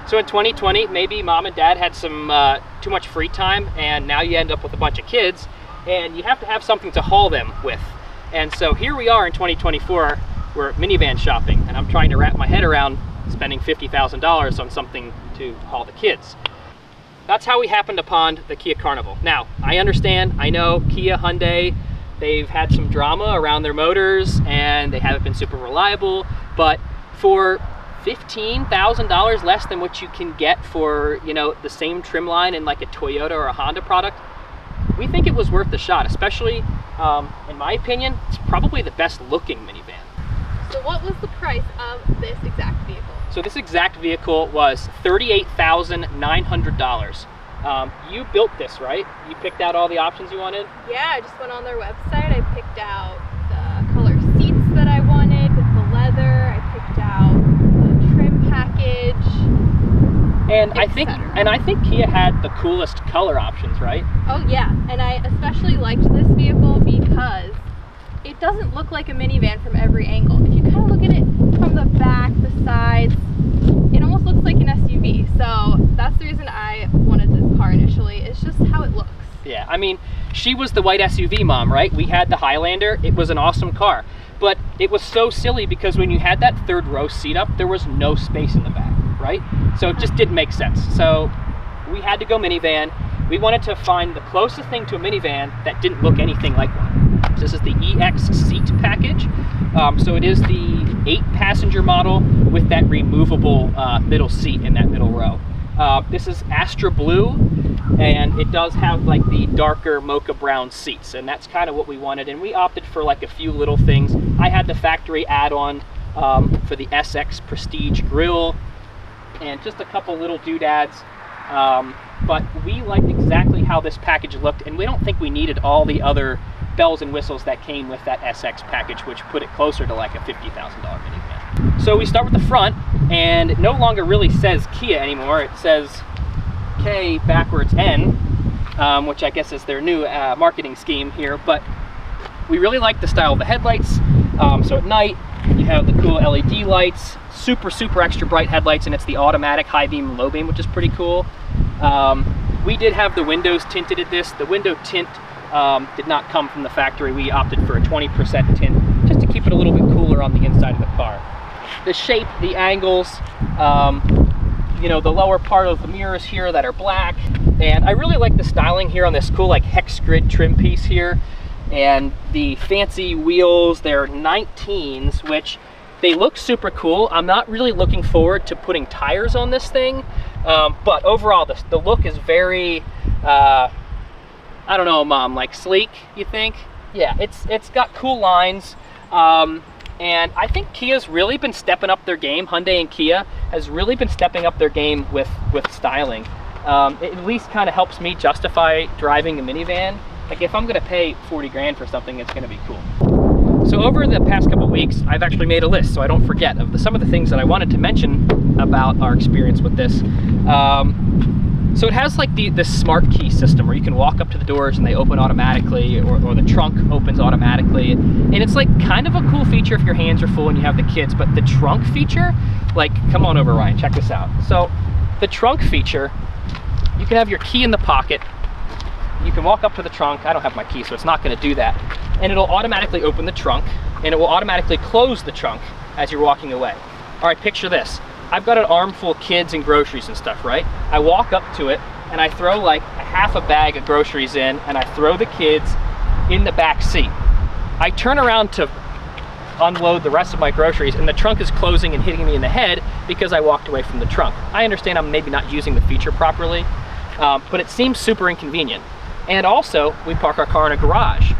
So in 2020, maybe mom and dad had some too much free time, and now you end up with a bunch of kids, and you have to have something to haul them with. And so here we are in 2024, we're minivan shopping, and I'm trying to wrap my head around spending $50,000 on something to haul the kids. That's how we happened upon the Kia Carnival. Now, I understand, I know Kia, Hyundai, they've had some drama around their motors and they haven't been super reliable, but for $15,000 less than what you can get for, you know, the same trim line in like a Toyota or a Honda product, we think it was worth the shot, especially, in my opinion, it's probably the best looking minivan. So what was the price of this exact vehicle? So this exact vehicle was $38,900. You built this, right? You picked out all the options you wanted? Yeah, I just went on their website. I picked out the color seats that I wanted with the leather. I picked out the trim package. And I think Kia had the coolest color options, right? Oh yeah, and I especially liked this vehicle because it doesn't look like a minivan from every angle. If you kind of look at it from the back, the sides, it almost looks like an SUV. So that's the reason I wanted this car initially. It's just how it looks. Yeah, I mean, she was the white SUV mom, right? We had the Highlander. It was an awesome car. But it was so silly because when you had that third row seat up, there was no space in the back, right? So it just didn't make sense. So we had to go minivan. We wanted to find the closest thing to a minivan that didn't look anything like one. This is the EX seat package. So it is the 8-passenger model with that removable middle seat in that middle row. This is Astra Blue, and it does have like the darker mocha brown seats, and that's kind of what we wanted, and we opted for like a few little things. I had the factory add-on for the SX Prestige grille, and just a couple little doodads. But we liked exactly how this package looked, and we don't think we needed all the other bells and whistles that came with that SX package, which put it closer to like a $50,000 minivan. So we start with the front, and it no longer really says Kia anymore. It says K backwards N, which I guess is their new marketing scheme here, but we really like the style of the headlights. So at night, you have the cool LED lights, super extra bright headlights, and it's the automatic high beam and low beam, which is pretty cool. We did have the windows tinted at this. The window tint did not come from the factory. We opted for a 20% tint just to keep it a little bit cooler on the inside of the car. The shape, the angles, you know, the lower part of the mirrors here that are black, and I really like the styling here on this cool like hex grid trim piece here, and the fancy wheels. They're 19s, which they look super cool. I'm not really looking forward to putting tires on this thing, but overall the look is very I don't know, Mom, like sleek, you think? Yeah, it's got cool lines, and I think Kia's really been stepping up their game. Hyundai and Kia has really been stepping up their game with styling. It at least kind of helps me justify driving a minivan. Like if I'm gonna pay 40 grand for something, it's gonna be cool. So over the past couple weeks, I've actually made a list so I don't forget of some of the things that I wanted to mention about our experience with this. So it has like the smart key system where you can walk up to the doors and they open automatically, or the trunk opens automatically. And it's like kind of a cool feature if your hands are full and you have the kids, but the trunk feature, like, come on over, Ryan, check this out. So the trunk feature, you can have your key in the pocket. You can walk up to the trunk. I don't have my key, so it's not gonna do that. And it'll automatically open the trunk, and it will automatically close the trunk as you're walking away. All right, picture this. I've got an armful of kids and groceries and stuff, right? I walk up to it and I throw like a half a bag of groceries in, and I throw the kids in the back seat. I turn around to unload the rest of my groceries and the trunk is closing and hitting me in the head because I walked away from the trunk. I understand I'm maybe not using the feature properly, but it seems super inconvenient. And also, we park our car in a garage,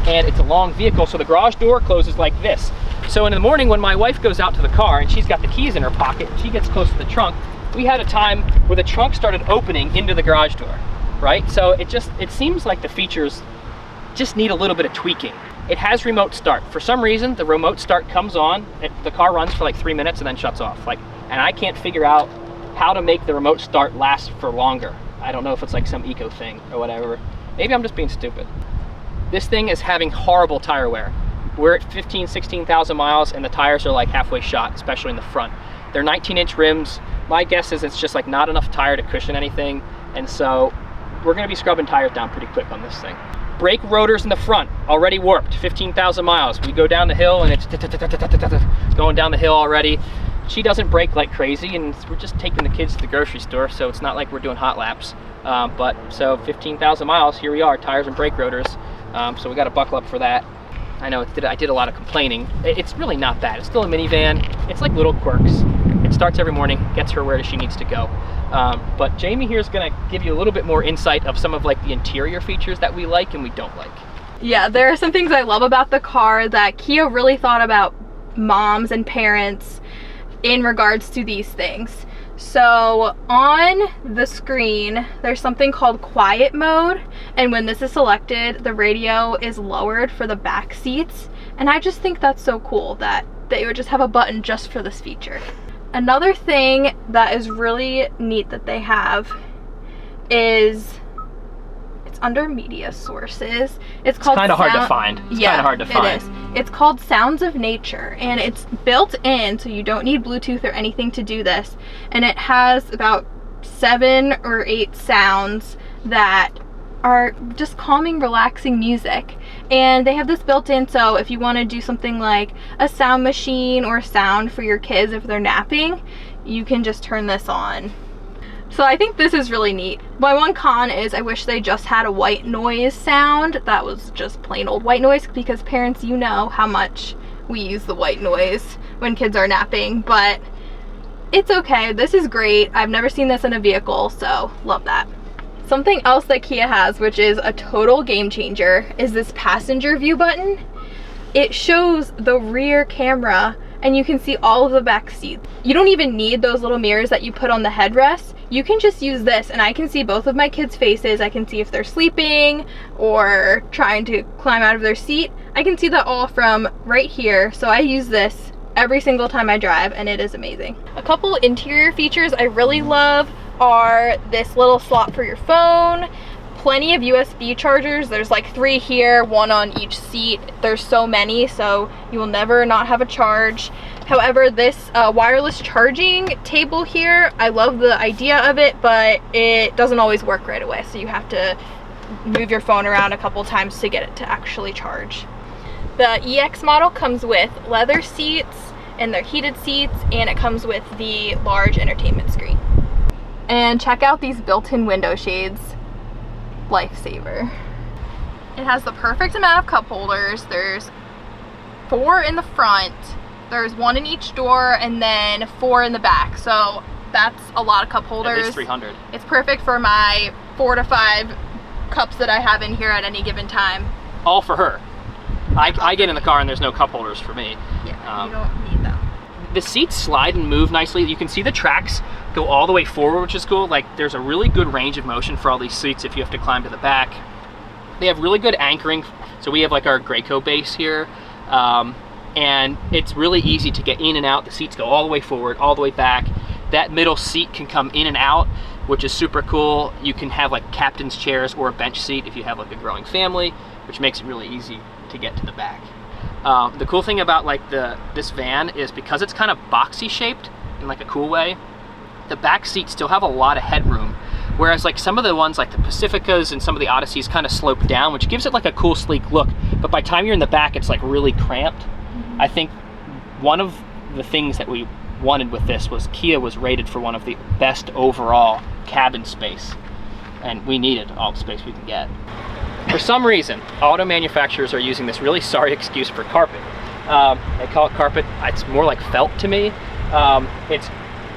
and it's a long vehicle, so the garage door closes like this. So in the morning when my wife goes out to the car and she's got the keys in her pocket and she gets close to the trunk, we had a time where the trunk started opening into the garage door, right? So it seems like the features just need a little bit of tweaking. It has remote start. For some reason, the remote start comes on, the car runs for like 3 minutes and then shuts off. And I can't figure out how to make the remote start last for longer. I don't know if it's like some eco thing or whatever. Maybe I'm just being stupid. This thing is having horrible tire wear. We're at 16,000 miles and the tires are like halfway shot, especially in the front. They're 19-inch rims. My guess is it's just like not enough tire to cushion anything, and so we're gonna be scrubbing tires down pretty quick on this thing. Brake rotors in the front, already warped, 15,000 miles. We go down the hill and it's going down the hill already. She doesn't brake like crazy, and we're just taking the kids to the grocery store, so it's not like we're doing hot laps. But so 15,000 miles, here we are, tires and brake rotors. So we got to buckle up for that. I know I did a lot of complaining. It's really not bad. It's still a minivan. It's like little quirks. It starts every morning, gets her where she needs to go. But Jamie here is going to give you a little bit more insight of some of like the interior features that we like and we don't like. Yeah, there are some things I love about the car that Kia really thought about moms and parents in regards to these things. So on the screen, there's something called quiet mode, and when this is selected, the radio is lowered for the back seats, and I just think that's so cool that they would just have a button just for this feature. Another thing that is really neat that they have is it's under media sources. It's called kind of hard to find. It's kind of hard to find. It is. It's called Sounds of Nature, and it's built in, so you don't need Bluetooth or anything to do this. And it has about 7 or 8 sounds that are just calming, relaxing music. And they have this built in, so if you want to do something like a sound machine or sound for your kids if they're napping, you can just turn this on. So I think this is really neat. My one con is I wish they just had a white noise sound. That was just plain old white noise, because parents, you know how much we use the white noise when kids are napping, but it's okay. This is great. I've never seen this in a vehicle, so love that. Something else that Kia has, which is a total game changer, is this passenger view button. It shows the rear camera and you can see all of the back seats. You don't even need those little mirrors that you put on the headrest. You can just use this, and I can see both of my kids' faces. I can see if they're sleeping or trying to climb out of their seat. I can see that all from right here, so I use this every single time I drive, and it is amazing. A couple interior features I really love are this little slot for your phone, plenty of USB chargers. There's like 3 here, 1 on each seat. There's so many, so you will never not have a charge. However, this wireless charging table here, I love the idea of it, but it doesn't always work right away, so you have to move your phone around a couple times to get it to actually charge. The EX model comes with leather seats, and they're heated seats, and it comes with the large entertainment screen. And check out these built-in window shades. Lifesaver. It has the perfect amount of cup holders. There's 4 in the front, there's 1 in each door, and then 4 in the back, so that's a lot of cup holders. At least 300. It's perfect for my 4 to 5 cups that I have in here at any given time. All for her. I get in the car and there's no cup holders for me. Yeah, you don't need them. The seats slide and move nicely. You can see the tracks go all the way forward, which is cool. Like, there's a really good range of motion for all these seats if you have to climb to the back. They have really good anchoring. So we have like our Graco base here, and it's really easy to get in and out. The seats go all the way forward, all the way back. That middle seat can come in and out, which is super cool. You can have like captain's chairs or a bench seat if you have like a growing family, which makes it really easy to get to the back. The cool thing about like this van is because it's kind of boxy shaped in like a cool way, the back seats still have a lot of headroom, whereas like some of the ones like the Pacificas and some of the Odysseys kind of slope down, which gives it like a cool sleek look, but by the time you're in the back it's like really cramped. I think one of the things that we wanted with this was Kia was rated for one of the best overall cabin space, and we needed all the space we can get. For some reason, auto manufacturers are using this really sorry excuse for carpet. They call it carpet. It's more like felt to me. It's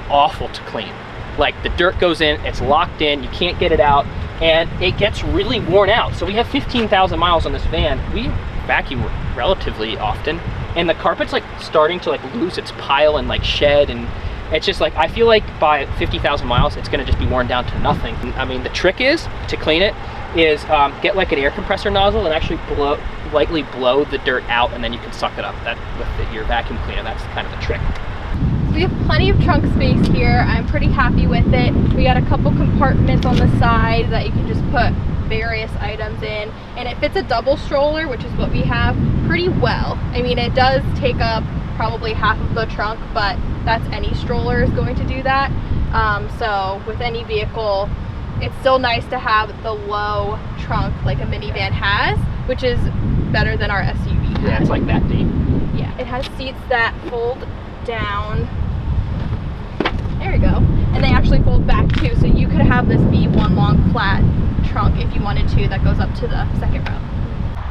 awful to clean. Like, the dirt goes in, it's locked in, you can't get it out, and it gets really worn out. So we have 15,000 miles on this van. We vacuum relatively often, and the carpet's like starting to like lose its pile and like shed, and it's just like, I feel like by 50,000 miles, it's gonna just be worn down to nothing. I mean, the trick is, to clean it, is get like an air compressor nozzle and actually lightly blow the dirt out, and then you can suck it up. That with your vacuum cleaner, that's kind of the trick. We have plenty of trunk space here. I'm pretty happy with it. We got a couple compartments on the side that you can just put various items in, and it fits a double stroller, which is what we have, pretty well. I mean, it does take up probably half of the trunk, but that's any stroller is going to do that. So with any vehicle, it's still nice to have the low trunk like a minivan has, which is better than our SUV has. Yeah, it's like that deep. Yeah, it has seats that fold down. There you go. And they actually fold back too, so you could have this be one long flat trunk if you wanted to that goes up to the second row.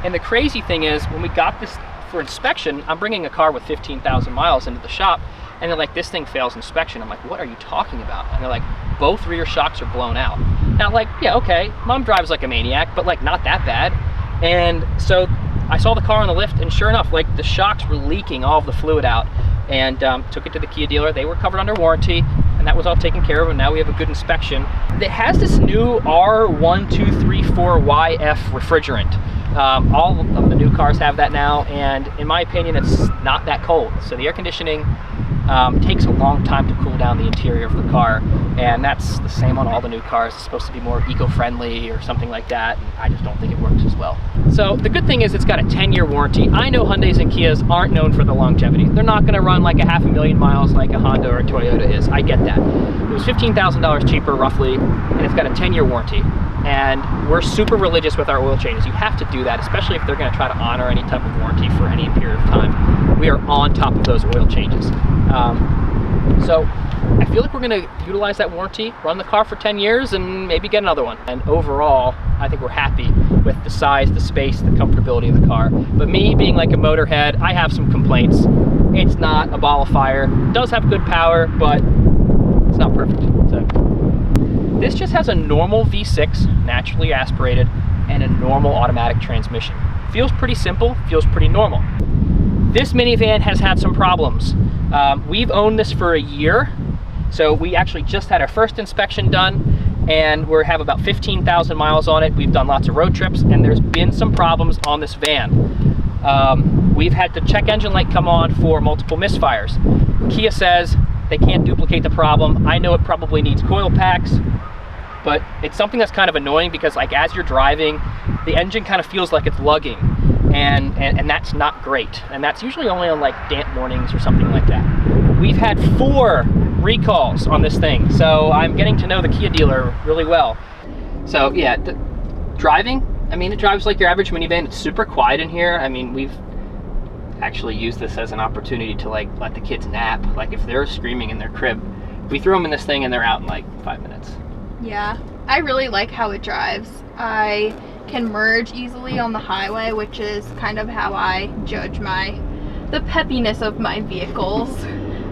And the crazy thing is, when we got this for inspection, I'm bringing a car with 15,000 miles into the shop, and they're like, this thing fails inspection. I'm like, what are you talking about? And they're like, both rear shocks are blown out. Now, like, yeah, okay, mom drives like a maniac, but like not that bad. And so I saw the car on the lift, and sure enough, like the shocks were leaking all of the fluid out, and took it to the Kia dealer. They were covered under warranty, and that was all taken care of, and now we have a good inspection. It has this new R1234YF refrigerant. All of the new cars have that now, and in my opinion, it's not that cold. So the air conditioning takes a long time to cool down the interior of the car, and that's the same on all the new cars. It's supposed to be more eco-friendly or something like that, and I just don't think it works as well. So the good thing is it's got a 10-year warranty. I know Hyundais and Kias aren't known for the longevity. They're not going to run like a 500,000 miles like a Honda or a Toyota is. I get that. It was $15,000 cheaper roughly, and it's got a 10-year warranty. And we're super religious with our oil changes. You have to do that, especially if they're going to try to honor any type of warranty for any period of time. We are on top of those oil changes. So I feel like we're going to utilize that warranty, run the car for 10 years, and maybe get another one. And overall, I think we're happy with the size, the space, the comfortability of the car. But me being like a motorhead, I have some complaints. It's not a ball of fire. It does have good power, but it's not perfect. So this just has a normal V6, naturally aspirated, and a normal automatic transmission. Feels pretty simple, feels pretty normal. This minivan has had some problems. We've owned this for a year, so we actually just had our first inspection done, and we have about 15,000 miles on it. We've done lots of road trips, and there's been some problems on this van. We've had the check engine light come on for multiple misfires. Kia says they can't duplicate the problem. I know it probably needs coil packs, but it's something that's kind of annoying because like as you're driving, the engine kind of feels like it's lugging, and that's not great. And that's usually only on like damp mornings or something like that. We've had 4 recalls on this thing, so I'm getting to know the Kia dealer really well. So yeah, driving, I mean, it drives like your average minivan. It's super quiet in here. I mean, we've actually used this as an opportunity to like let the kids nap. Like if they're screaming in their crib, we throw them in this thing and they're out in like 5 minutes. Yeah, I really like how it drives. I can merge easily on the highway, which is kind of how I judge the peppiness of my vehicles.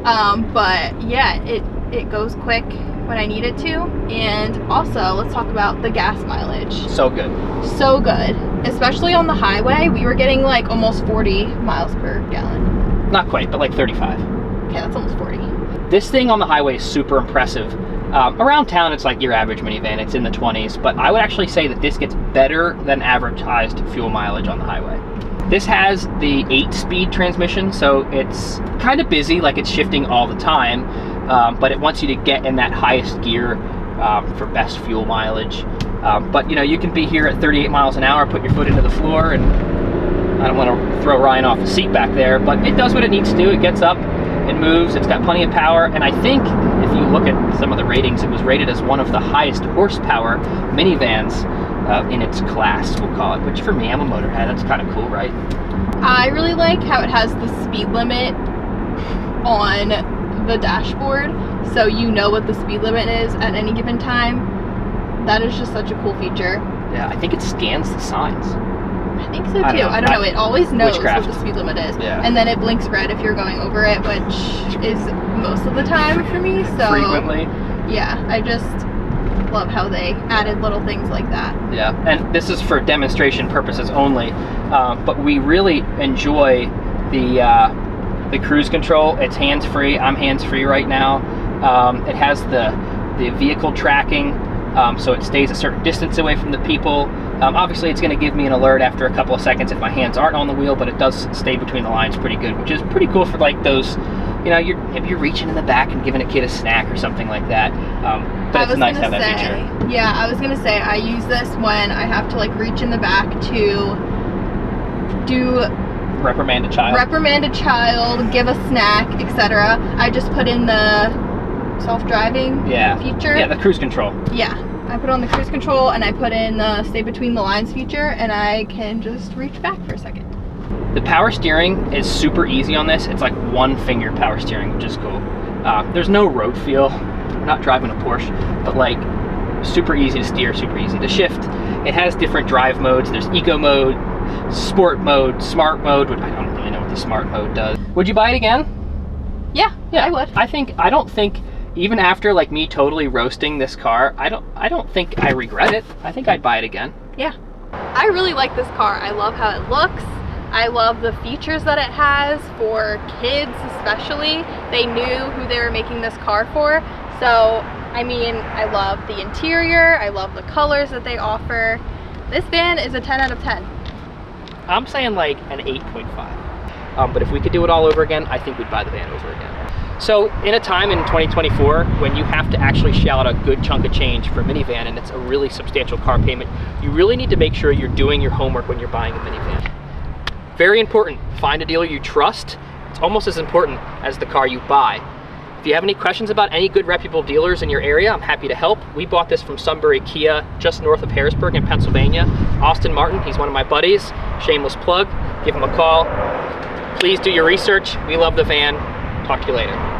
But yeah, it goes quick when I need it to. And also, let's talk about the gas mileage. So good. So good. Especially on the highway, we were getting like almost 40 miles per gallon. Not quite, but like 35. Okay, that's almost 40. This thing on the highway is super impressive. Around town, it's like your average minivan. It's in the 20s, but I would actually say that this gets better than advertised fuel mileage on the highway. This has the 8-speed transmission, so it's kind of busy, like it's shifting all the time, but it wants you to get in that highest gear for best fuel mileage. But you know, you can be here at 38 miles an hour, put your foot into the floor, and I don't want to throw Ryan off the seat back there, but it does what it needs to do. It gets up, it moves, it's got plenty of power, and I think if you look at some of the ratings, it was rated as one of the highest horsepower minivans in its class, we'll call it, which for me, I'm a motorhead, that's kind of cool, right? I really like how it has the speed limit on the dashboard, so you know what the speed limit is at any given time. That is just such a cool feature. Yeah, I think it scans the signs. I think so too. I don't know. It always knows Witchcraft. what the speed limit is. Yeah. And then it blinks red if you're going over it, which is most of the time for me. So Frequently. Yeah, I just love how they added little things like that. Yeah, and this is for demonstration purposes only, but we really enjoy the cruise control. It's hands-free. I'm hands-free right now. It has the vehicle tracking, so it stays a certain distance away from the people. Obviously, it's going to give me an alert after a couple of seconds if my hands aren't on the wheel, but it does stay between the lines pretty good, which is pretty cool for like those, you know, if you're reaching in the back and giving a kid a snack or something like that. But it's nice to have that feature. Yeah, I was going to say, I use this when I have to like reach in the back to do Reprimand a child. Reprimand a child, give a snack, etc. I just put in the self-driving feature. Yeah, the cruise control. Yeah, I put on the cruise control and I put in the stay between the lines feature, and I can just reach back for a second. The power steering is super easy on this. It's like one finger power steering, which is cool. There's no road feel. I'm not driving a Porsche, but like super easy to steer, super easy to shift. It has different drive modes. There's eco mode, sport mode, smart mode, which I don't really know what the smart mode does. Would you buy it again? Yeah, I would. I don't think even after like me totally roasting this car, I don't think I regret it. I think I'd buy it again. Yeah. I really like this car. I love how it looks. I love the features that it has for kids especially. They knew who they were making this car for. So, I mean, I love the interior. I love the colors that they offer. This van is a 10 out of 10. I'm saying like an 8.5. But if we could do it all over again, I think we'd buy the van over again. So in a time in 2024 when you have to actually shell out a good chunk of change for a minivan and it's a really substantial car payment, you really need to make sure you're doing your homework when you're buying a minivan. Very important, find a dealer you trust. It's almost as important as the car you buy. If you have any questions about any good reputable dealers in your area, I'm happy to help. We bought this from Sunbury Kia, just north of Harrisburg in Pennsylvania. Austin Martin, he's one of my buddies. Shameless plug, give him a call. Please do your research. We love the van. Talk to you later.